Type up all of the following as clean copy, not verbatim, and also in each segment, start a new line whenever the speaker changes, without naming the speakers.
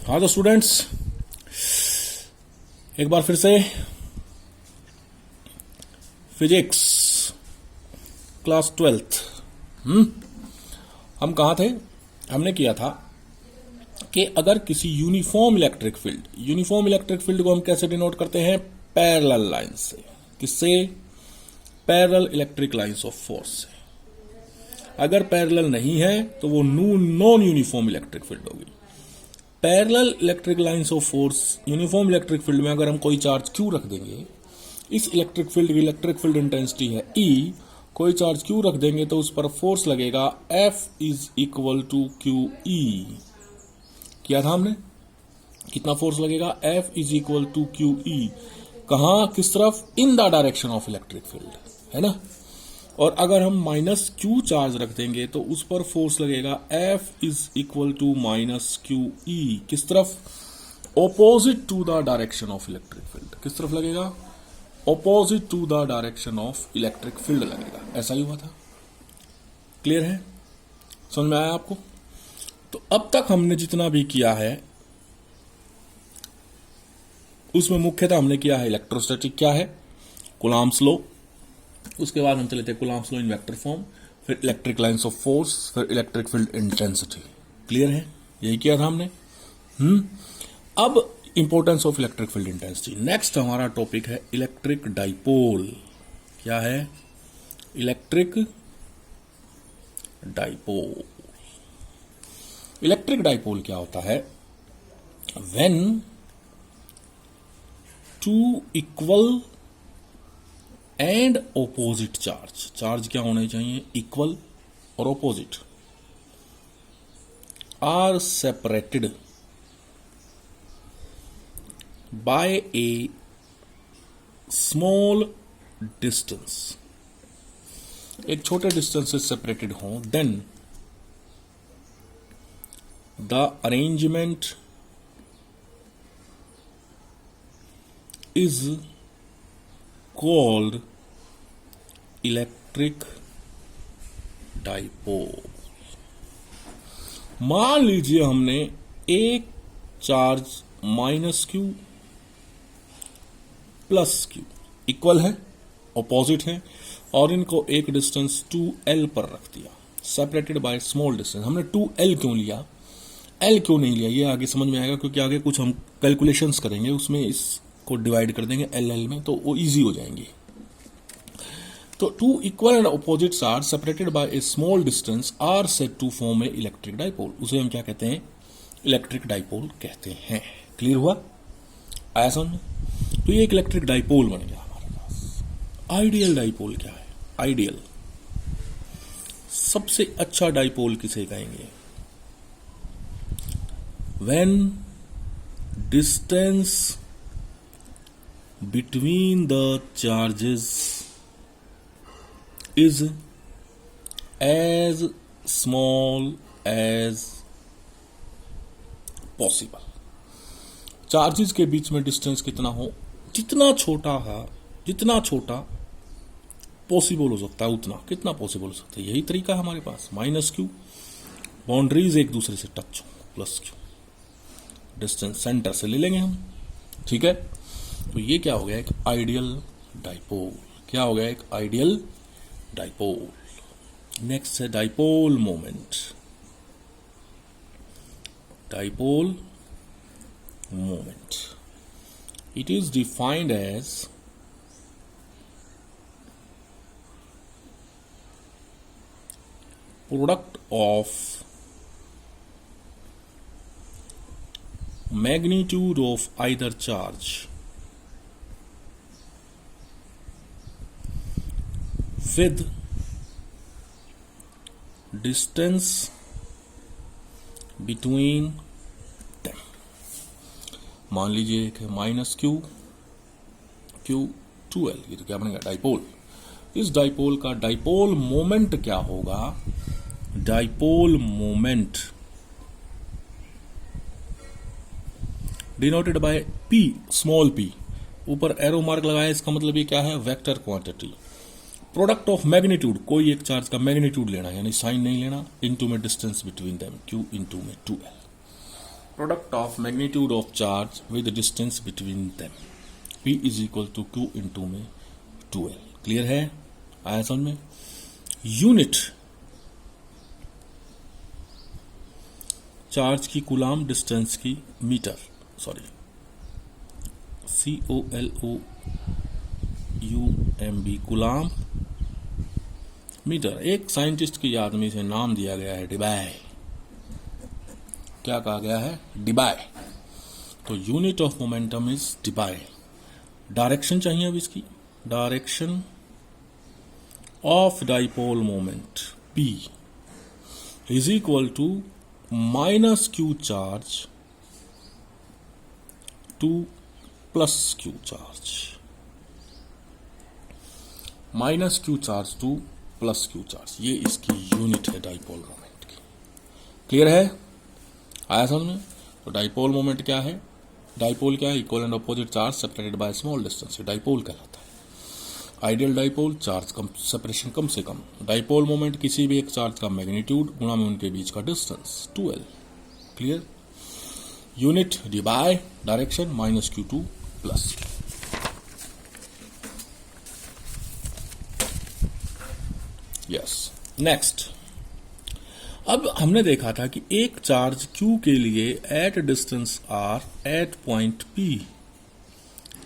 हाँ तो स्टूडेंट्स, एक बार फिर से फिजिक्स क्लास 12th। हम कहाँ थे? हमने किया था कि अगर किसी यूनिफॉर्म इलेक्ट्रिक फील्ड को हम कैसे डिनोट करते हैं? पैरेलल लाइन से। किससे? Parallel electric lines of force से। अगर पैरेलल नहीं है तो वो नॉन यूनिफॉर्म इलेक्ट्रिक फील्ड होगी। Parallel electric lines of force, uniform electric field में अगर हम कोई चार्ज क्यू रख देंगे, इस इलेक्ट्रिक फील्ड की इलेक्ट्रिक फील्ड इंटेंसिटी है ई, कोई चार्ज क्यू रख देंगे तो उस पर फोर्स लगेगा F is equal to Q E. किया था हमने? कितना फोर्स लगेगा? F is equal to Q E. कहां? किस तरफ? In the direction of electric field, है ना। और अगर हम माइनस क्यू चार्ज रख देंगे तो उस पर फोर्स लगेगा F is equal to minus Q E. किस तरफ? Opposite to the direction of electric field. किस तरफ लगेगा? Opposite to the direction of electric field लगेगा। ऐसा ही हुआ था। क्लियर है? समझ में आया आपको? तो अब तक हमने जितना भी किया है उसमें मुख्यतः हमने किया है इलेक्ट्रोस्टैटिक, क्या है? Coulomb's law. उसके बाद हम चले थे Coulomb's law in vector form, फिर इलेक्ट्रिक लाइंस ऑफ फोर्स, फिर इलेक्ट्रिक फील्ड इंटेंसिटी। क्लियर है? यही किया था हमने। अब importance of electric field intensity. Next हमारा टॉपिक है इलेक्ट्रिक डाइपोल। क्या है? Electric dipole. इलेक्ट्रिक डाइपोल क्या होता है? When two equal and opposite charge क्या होने चाहिए? इक्वल और opposite are separated by a small distance, एक छोटे डिस्टेंस से सेपरेटेड हो, then the arrangement is called electric dipole। मान लीजिए हमने एक charge minus Q plus Q equal है, ऑपोजिट है, और इनको एक डिस्टेंस 2L पर रख दिया, सेपरेटेड बाय स्मॉल डिस्टेंस। हमने 2L क्यों लिया, L क्यों नहीं लिया, ये आगे समझ में आएगा, क्योंकि आगे कुछ हम कैलकुलेशंस करेंगे, उसमें इसको डिवाइड कर देंगे LL में, तो वो इजी हो जाएंगे। तो two equal and opposites are separated by a small distance are said to form a electric dipole. उसे हम क्या कहते हैं? इलेक्ट्रिक डाइपोल कहते हैं। क्लियर हुआ? आया समझ? तो ये एक इलेक्ट्रिक डाइपोल बन गया हमारे पास। आइडियल डाइपोल क्या है? आइडियल, सबसे अच्छा डाइपोल किसे कहेंगे? When distance between the charges is as small as possible. Charges के बीच में डिस्टेंस कितना हो? जितना छोटा पॉसिबल हो सकता है उतना। कितना पॉसिबल हो सकता है? यही तरीका है हमारे पास। माइनस क्यू, बाउंड्रीज एक दूसरे से टच हो, प्लस क्यू, डिस्टेंस सेंटर से ले लेंगे हम। ठीक है? तो ये क्या हो गया? एक आइडियल डाइपोल। क्या हो गया? एक आइडियल डाइपोल। नेक्स्ट है dipole moment. Dipole moment. It is defined as product of magnitude of either charge with distance between। मान लीजिए एक है माइनस क्यू 2L, ये तो क्या बनेगा? डाइपोल। इस डाइपोल का डाइपोल मोमेंट क्या होगा? Dipole moment denoted by P, small p। ऊपर एरो मार्क लगाया, इसका मतलब ये क्या है? Vector quantity. Product of magnitude, कोई एक चार्ज का मैग्नीट्यूड लेना, यानी साइन नहीं लेना, इनटू में distance between them, Q into में 2L। Product of magnitude of charge with distance between them, P is equal to Q into में 2L। क्लियर है? आया समझ में? यूनिट चार्ज की कूलाम, डिस्टेंस की metre, sorry COLOUMB coulomb metre. एक scientist की याद में इसे नाम दिया गया है डिबाय। क्या कहा गया है? डिबाय। तो unit of momentum is debye. Direction चाहिए अब इसकी। Direction of dipole moment P is equal to minus Q charge to plus Q charge, minus Q charge to plus Q charge, ये इसकी यूनिट है डाइपोल मोमेंट की। Clear है? आया समझ में? तो डाइपोल मोमेंट क्या है? डाइपोल क्या है? Equal and opposite charge separated by small distance, dipole कहलाता है। आइडियल डाइपोल, चार्ज कम, सेपरेशन कम से कम। डाइपोल मोमेंट किसी भी एक चार्ज का मैग्नीट्यूड गुणा में उनके बीच का distance 2L। Clear? Unit debye, direction minus Q2 plus. Yes, next. अब हमने देखा था कि एक चार्ज Q के लिए at distance R at point P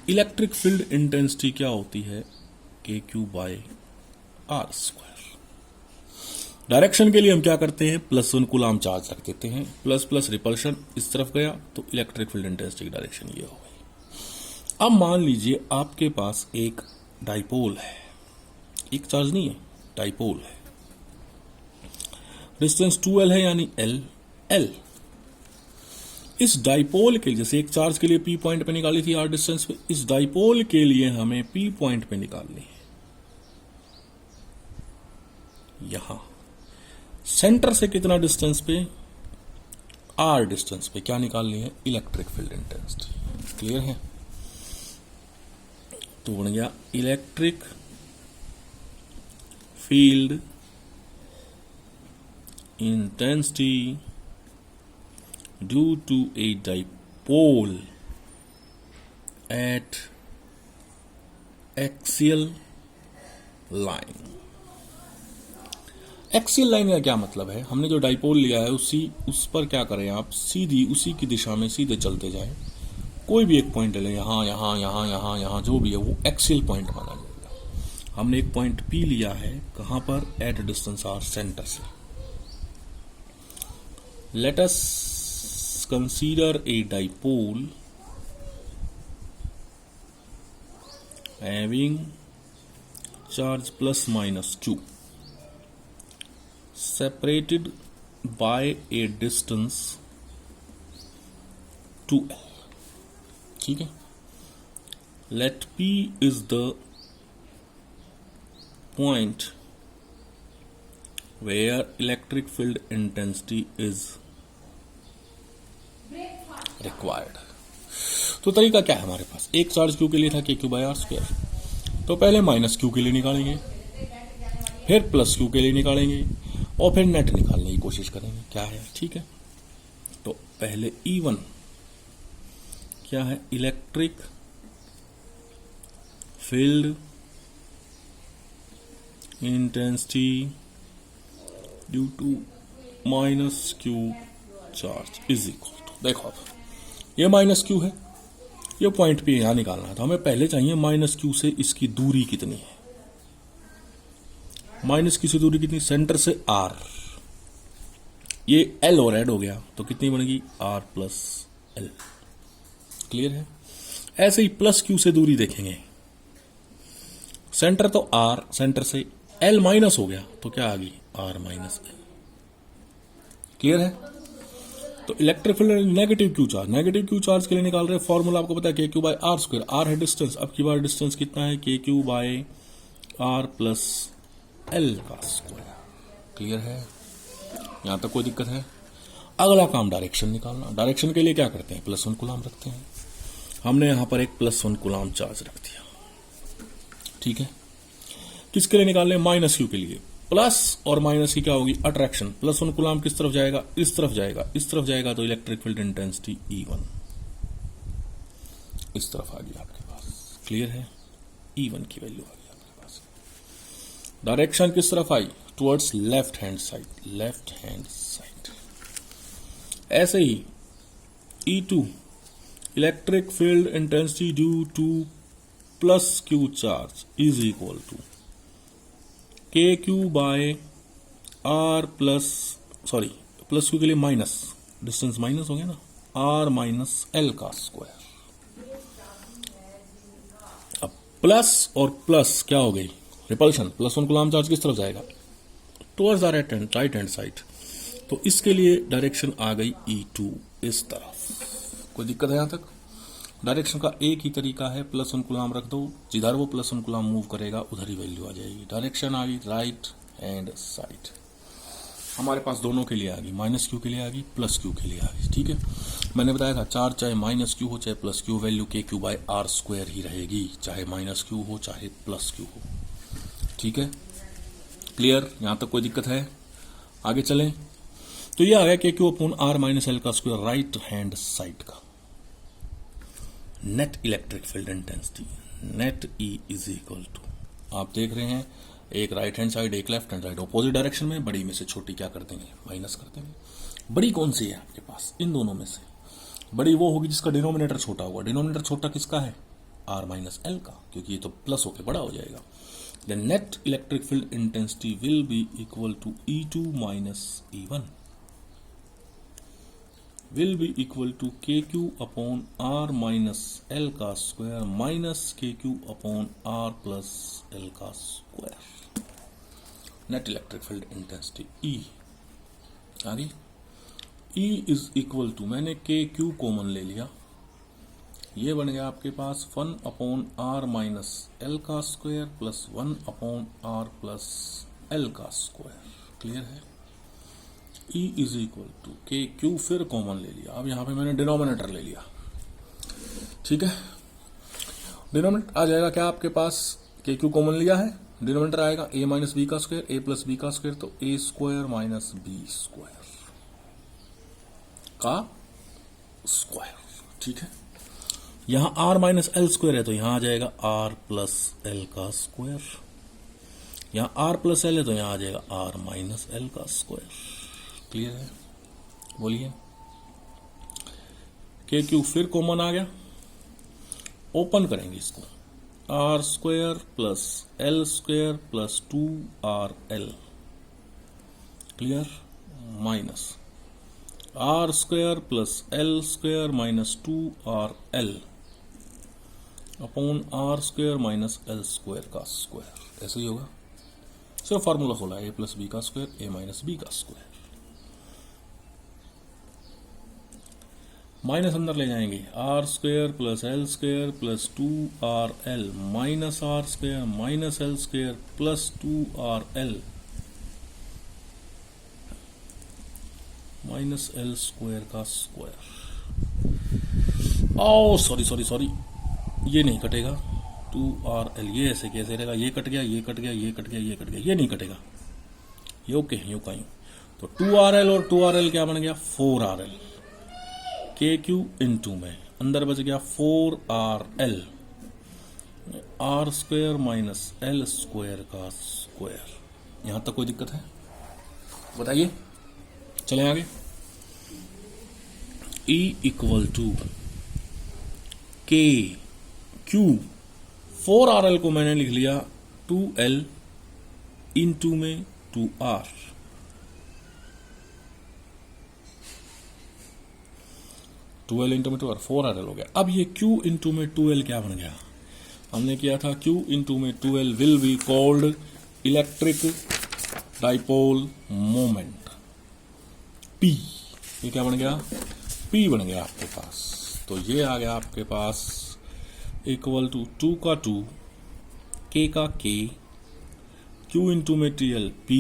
electric field intensity क्या होती है? KQ by R square. Direction के लिए हम क्या करते हैं? +1 कूलाम चार्ज रख देते हैं, प्लस प्लस रिपल्शन इस तरफ गया तो इलेक्ट्रिक फील्ड इंटेंसिटी की डायरेक्शन ये हो गई। अब मान लीजिए आपके पास एक डाइपोल है, एक चार्ज नहीं है, डाइपोल है, डिस्टेंस 2L है यानी L। इस डाइपोल के लिए, जैसे एक चार्ज के लिए P पॉइंट पे निकाली थी R डिस्टेंस पे, इस डाइपोल के लिए हमें P पॉइंट पे निकालनी है। यहां सेंटर से कितना डिस्टेंस पे? R डिस्टेंस पे क्या निकालनी है? Electric field intensity. क्लियर है? तो बन गया electric field intensity due to a dipole at axial line। Axial line का क्या मतलब है? हमने जो डाइपोल लिया है उस पर क्या करें आप? सीधी उसी की दिशा में सीधे चलते जाएं। कोई भी एक पॉइंट ले, यहां यहां यहां यहां यहां, जो भी है वो एक्सियल पॉइंट माना जाएगा। हमने एक पॉइंट P लिया है, कहां पर? एट डिस्टेंस R सेंटर से। Let us consider a dipole having charge plus minus Q separated by a distance 2L। ठीक है? Let P is the point where electric field intensity is required। तो तरीका क्या है हमारे पास? एक चार्ज Q के लिए था KQ बाय R स्क्वायर, तो पहले माइनस Q के लिए निकालेंगे, फिर प्लस Q के लिए निकालेंगे और फिर नेट निकालने की कोशिश करेंगे क्या है। ठीक है? तो पहले E1 क्या है? Electric field intensity due to minus Q charge is equal to, देखो अब ये माइनस Q है, ये पॉइंट पे यहां निकालना है, तो हमें पहले चाहिए माइनस Q से इसकी दूरी कितनी है। माइनस Q से दूरी कितनी? सेंटर से R, ये L और ऐड हो गया तो कितनी बनेगी? R plus L। क्लियर है? ऐसे ही प्लस Q से दूरी देखेंगे, सेंटर तो R, सेंटर से L माइनस हो गया तो क्या आ गई? R minus L। क्लियर है? तो electric field negative Q charge, negative Q charge के लिए निकाल रहे हैं, फॉर्मूला आपको पता है KQ by R square. R है डिस्टेंस, अब की बार डिस्टेंस कितना है? KQ by R plus L का स्क्वायर। क्लियर है? यहां तक कोई दिक्कत है? अगला काम डायरेक्शन निकालना। डायरेक्शन के लिए क्या करते हैं? +1 कूलाम रखते हैं। हमने यहां पर एक +1 कूलाम चार्ज रख दिया। ठीक है? किसके लिए निकाल रहे हैं? माइनस Q के लिए। प्लस और माइनस की क्या होगी, अट्रैक्शन। प्लस 1 कूलम किस तरफ जाएगा, इस तरफ जाएगा, इस तरफ जाएगा तो इलेक्ट्रिक फील्ड इंटेंसिटी E1 इस तरफ आ गई आपके पास। क्लियर है, E1 की वैल्यू आ गई आपके पास। डायरेक्शन किस तरफ आई, towards left hand side, left hand side. ऐसे ही E2 electric field intensity due to plus Q charge is equal to KQ by R plus, sorry plus Q के लिए माइनस, डिस्टेंस माइनस हो गया ना, R माइनस L का square. अब plus और प्लस क्या हो गई, रिपल्शन। प्लस 1 कूलम चार्ज किस तरफ जाएगा, towards the right hand side, तो इसके लिए डायरेक्शन आ गई E2 इस तरफ। कोई दिक्कत है यहां तक? डायरेक्शन का एक ही तरीका है, प्लस 1 कूलम रख दो, जिधर वो प्लस 1 कूलम मूव करेगा उधर ही वैल्यू आ जाएगी। डायरेक्शन आ गई राइट हैंड साइड, हमारे पास दोनों के लिए आ गई, माइनस क्यू के लिए आ गई, प्लस क्यू के लिए आ गई। ठीक है, मैंने बताया था चार्ज चाहे माइनस क्यू हो चाहे plus Q, value KQ by R square ही रहेगी, चाहे माइनस क्यू हो चाहे प्लस क्यू हो। ठीक है, क्लियर, यहां तक कोई दिक्कत है? आगे चलें तो ये आ गया KQ upon R minus L का स्क्वायर राइट हैंड साइड का। Net electric field intensity, net E is equal to, आप देख रहे हैं एक राइट हैंड साइड एक left hand side, opposite direction में, बड़ी में से छोटी क्या कर देंगे, माइनस कर देंगे। बड़ी कौन सी है आपके पास, इन दोनों में से बड़ी वो होगी जिसका डिनोमिनेटर छोटा होगा। डिनोमिनेटर छोटा किसका है, R माइनस L का, क्योंकि ये तो प्लस होकर बड़ा हो जाएगा। Then net electric field intensity will be equal to E2 minus E1 will be equal to KQ upon R minus L का square minus KQ upon R plus L का square. Net electric field intensity E आ गई। E is equal to, मैंने KQ common ले लिया, ये बन गया आपके पास 1 अपॉन R माइनस L का square plus 1 upon R plus L का स्क्वायर। क्लियर है, E is equal to KQ फिर कॉमन ले लिया, अब यहां पे मैंने डिनोमिनेटर ले लिया। ठीक है, डिनोमिनेटर आ जाएगा क्या आपके पास, KQ कॉमन लिया है, डिनोमिनेटर आएगा A माइनस बी का स्क्वायर, A प्लस बी का स्क्वायर, तो A square minus B square का स्क्वायर। ठीक है, यहां R माइनस L स्क्वायर है तो यहां आ जाएगा R प्लस L का स्क्वायर, यहां R प्लस L है तो यहां आ जाएगा R माइनस L का स्क्वायर। क्लियर है, बोलिए। KQ फिर कॉमन आ गया, ओपन करेंगे इसको, R square plus L square plus 2RL, clear, minus R square plus L square minus 2RL upon R square minus L square का स्क्वायर। ऐसे ही होगा, सिर्फ फॉर्मूला खोला, A प्लस बी का स्क्वायर A माइनस बी का square, minus अंदर ले जाएंगे, R square plus L square plus 2RL minus R square minus L square plus 2RL minus L square का स्क्वायर। ओ सॉरी, ये नहीं कटेगा, 2RL, ये ऐसे कैसे रहेगा, ये कट गया, ये कट गया, ये कट गया, ये कट गया, ये नहीं कटेगा, ये ओके, यूं का यूं, तो 2RL और 2RL क्या बन गया, 4RL। KQ इंटू में अंदर बच गया 4RL, R square minus L square का स्क्वायर। यहां तक कोई दिक्कत है, बताइए, चलें आगे। E equal to KQ, 4RL को मैंने लिख लिया 2L इंटू में 2R, टू एल इंटू में 2R, 4RL हो गया। अब ये Q इंटू में 2L क्या बन गया, हमने किया था Q इंटू में 2L will be called electric dipole moment P। ये क्या बन गया, P बन गया आपके पास। तो ये आ गया आपके पास इक्वल टू 2 का 2, K का K, Q इंटू में TL P,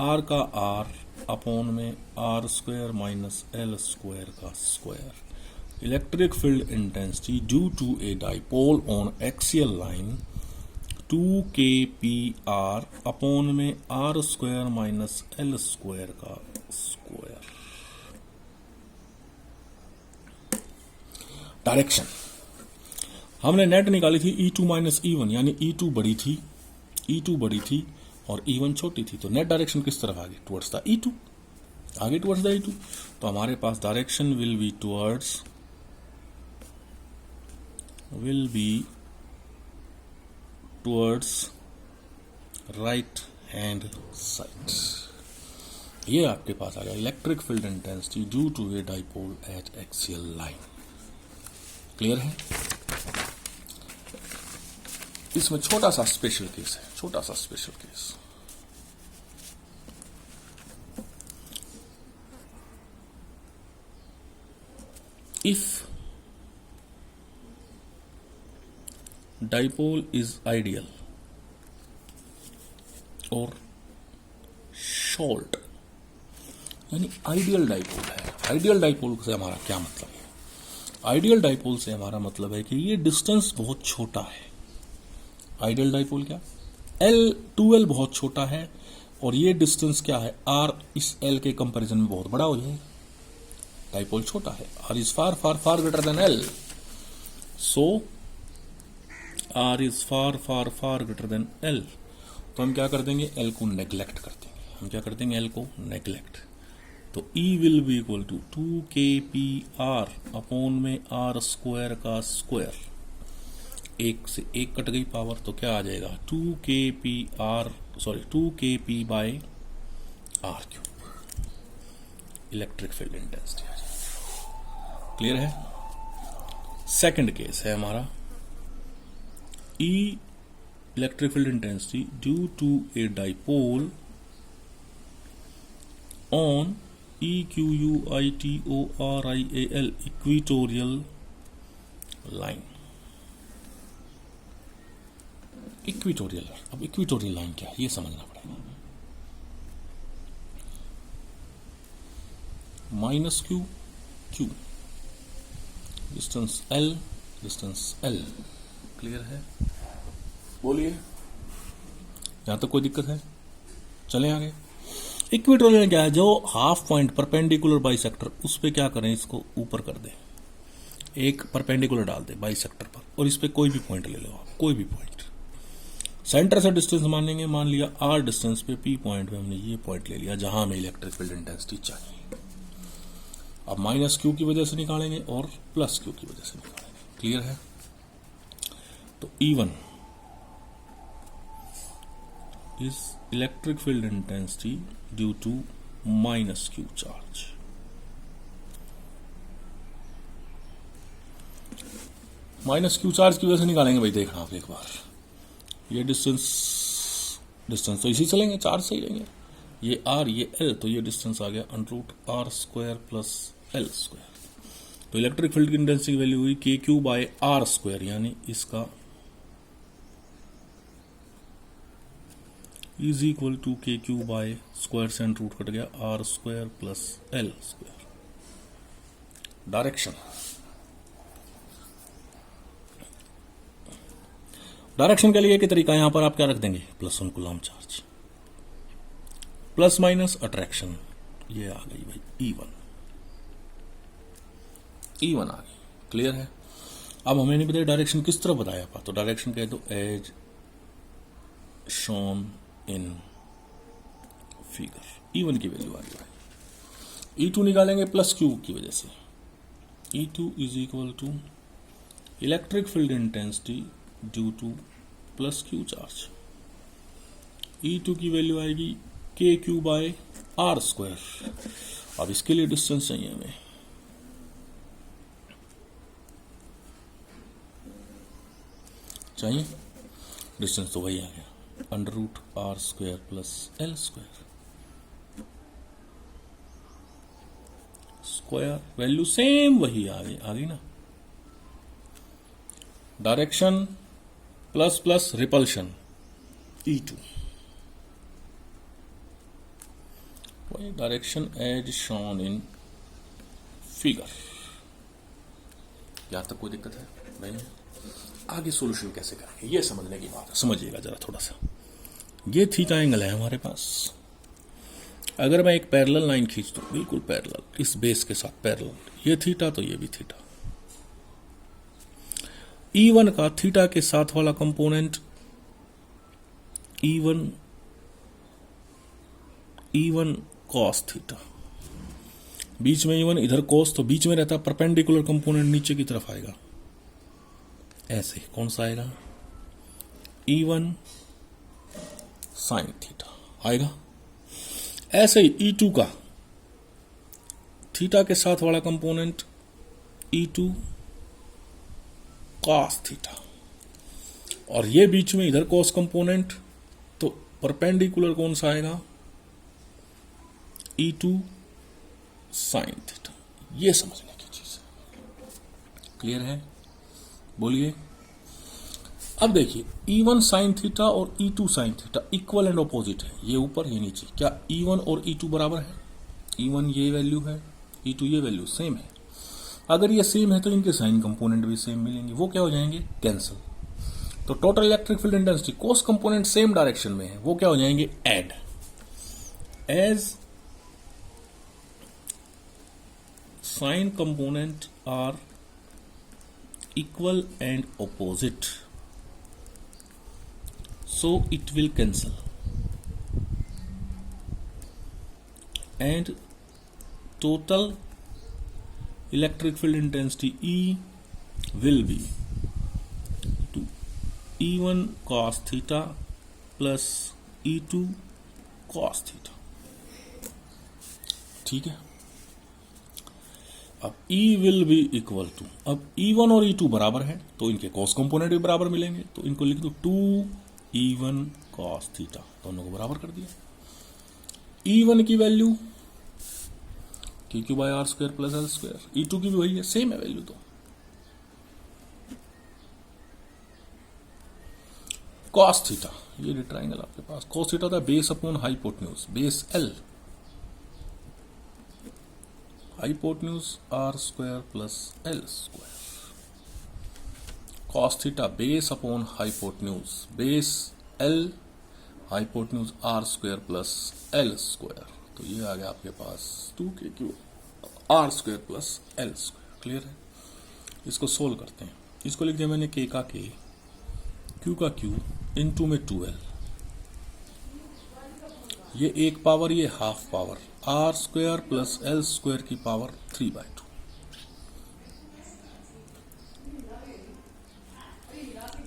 R का R अपॉन में R square minus L square का square. Electric field intensity due to a dipole on axial line 2kpr upon में R square minus L square का square. Direction हमने net निकाली थी E2 minus E1, यानी E2 बड़ी थी और E1 छोटी थी, तो नेट डायरेक्शन किस तरफ आगे? टुवर्ड्स द E2, आगे टुवर्ड्स द E2। तो हमारे पास direction will be towards right hand side. ये आपके पास आ गया electric field intensity due to a dipole at axial line. Clear है? इसमें छोटा सा स्पेशल केस है, इफ डाइपोल इज आइडियल और शॉर्ट, यानी आइडियल डाइपोल है। आइडियल डाइपोल से हमारा क्या मतलब है? आइडियल डाइपोल से हमारा मतलब है कि ये डिस्टेंस बहुत छोटा है। आइडियल डाइपोल क्या? L2L बहुत छोटा है और ये डिस्टेंस क्या है? R इस L के कंपैरिजन में बहुत बड़ा हो जाएगा। डाइपोल छोटा है, R is far far far greater than L, so R is far far far greater than L। तो हम क्या कर देंगे? L को नेग्लेक्ट कर देंगे। L को नेग्लेक्ट, तो E will be equal to 2kpr upon में R स्क्वायर का स्क्वायर। एक से एक कट गई पावर, तो क्या आ जाएगा? 2kp by R cube. Electric field intensity आ जाएगी। क्लियर है? सेकंड केस है हमारा E electric field intensity due to a dipole on EQUITORIAL equatorial line. Equatorial, अब इक्वेटोरियल लाइन क्या है ये समझना पड़ेगा। Minus Q, distance L, clear है? बोलिए, यहां तक कोई दिक्कत है? चलें आगे। इक्वेटोरियल क्या है? जो हाफ पॉइंट परपेंडिकुलर बाइसेक्टर, उस पे क्या करें? इसको ऊपर कर दें, एक परपेंडिकुलर डाल दें बाइसेक्टर पर, और इस पे कोई भी पॉइंट ले लो आप, कोई भी पॉइंट। सेंटर से डिस्टेंस मानेंगे, मान लिया R डिस्टेंस पे P पॉइंट पे हमने ये पॉइंट ले लिया जहां हमें इलेक्ट्रिक फील्ड इंटेंसिटी चाहिए। अब माइनस क्यू की वजह से निकालेंगे और प्लस क्यू की वजह से निकालेंगे। क्लियर है? तो E1 is electric field intensity due to minus Q charge. Minus Q charge की वजह से निकालेंगे भाई, देखना आप एक बार। ये डिस्टेंस तो इसी चलेंगे, चार्ज से ही लेंगे। ये R, ये L, तो ये डिस्टेंस आ गया √R square plus L square. तो इलेक्ट्रिक फील्ड की इंटेंसिटी की वैल्यू हुई KQ बाय R स्क्वायर, यानी इसका इज इक्वल टू KQ बाय स्क्वायर से रूट कट गया R square plus L square. Direction के लिए एक तरीका, यहां पर आप क्या रख देंगे? +1 coulomb charge, plus minus attraction, ये आ गई भाई E1 आ गई। क्लियर है? अब हमें नहीं बताया डायरेक्शन किस तरफ बताया था, तो डायरेक्शन कह दो as shown in figure. E1 की वैल्यू आ गई भाई। E2 निकालेंगे प्लस क्यू की वजह से। E2 is equal to electric field intensity due to plus Q charge. E2 की वैल्यू आएगी KQ बाय R स्क्वायर। अब इसके लिए डिस्टेंस चाहिए हमें, डिस्टेंस तो वही आ गया √R square plus L square, value same वही आ गई ना। Direction plus plus repulsion E2, वही direction as shown in figure. यहाँ तक कोई दिक्कत है नहीं है? आगे सॉल्यूशन कैसे करेंगे ये समझने की बात है, समझिएगा जरा थोड़ा सा। ये थीटा एंगल है हमारे पास। अगर मैं एक पैरेलल लाइन खींच दूं, बिल्कुल पैरेलल, इस बेस के साथ पैरेलल, ये थीटा तो ये भी थीटा। E1 का थीटा के साथ वाला कंपोनेंट E1 cos थीटा, बीच में E1 इधर cos, तो बीच में रहता परपेंडिकुलर कंपोनेंट नीचे की तरफ आएगा, ऐसे कौन सा आएगा? E1 sin थीटा आएगा। ऐसे ही E2 का थीटा के साथ वाला कंपोनेंट E2 cos थीटा, और ये बीच में इधर cos कंपोनेंट, तो परपेंडिकुलर कौन सा आएगा? E2 sin theta. ये समझने की चीज है, क्लियर है? बोलिए। अब देखिए E1 sin थीटा और E2 sin theta equal and opposite है, ये ऊपर ये नीचे। क्या E1 और E2 बराबर है? E1 ये वैल्यू है, E2 ये वैल्यू सेम है। अगर ये सेम है तो इनके साइन कंपोनेंट भी सेम मिलेंगे, वो क्या हो जाएंगे? कैंसिल। तो total electric field intensity cos component same direction में है, वो क्या हो जाएंगे? Add. As sine component are equal and opposite, so it will cancel, and total electric field intensity E will be to E1 cos theta plus E2 cos theta। ठीक है। अब E will be equal to, अब E1 और E2 बराबर है तो इनके cos component भी बराबर मिलेंगे, तो इनको लिख दो 2E1 cos थीटा, दोनों को बराबर कर दिया। E1 की वैल्यू KQ बाय R square plus L square, E2 की भी वही है, सेम है वैल्यू। तो cos थीटा, ये ट्राइंगल आपके पास, cos थीटा था base upon hypotenuse, base L, hypotenuse R square plus L square. Cos theta base upon hypotenuse, base L, hypotenuse R square plus L square, तो ये आ गया आपके पास 2KQ R square plus L square. Clear है? इसको solve करते हैं। इसको लिख दिया मैंने K का K, Q का Q, इनटू में 2L, ये एक पावर, ये half power, R square plus L square की पावर 3/2।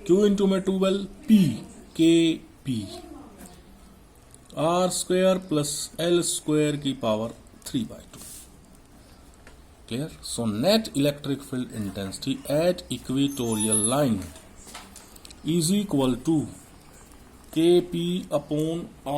Q इंटू में 2L, P के P, R square plus L square की power 3/2। Clear? So net electric field intensity at equatorial line is equal to KP upon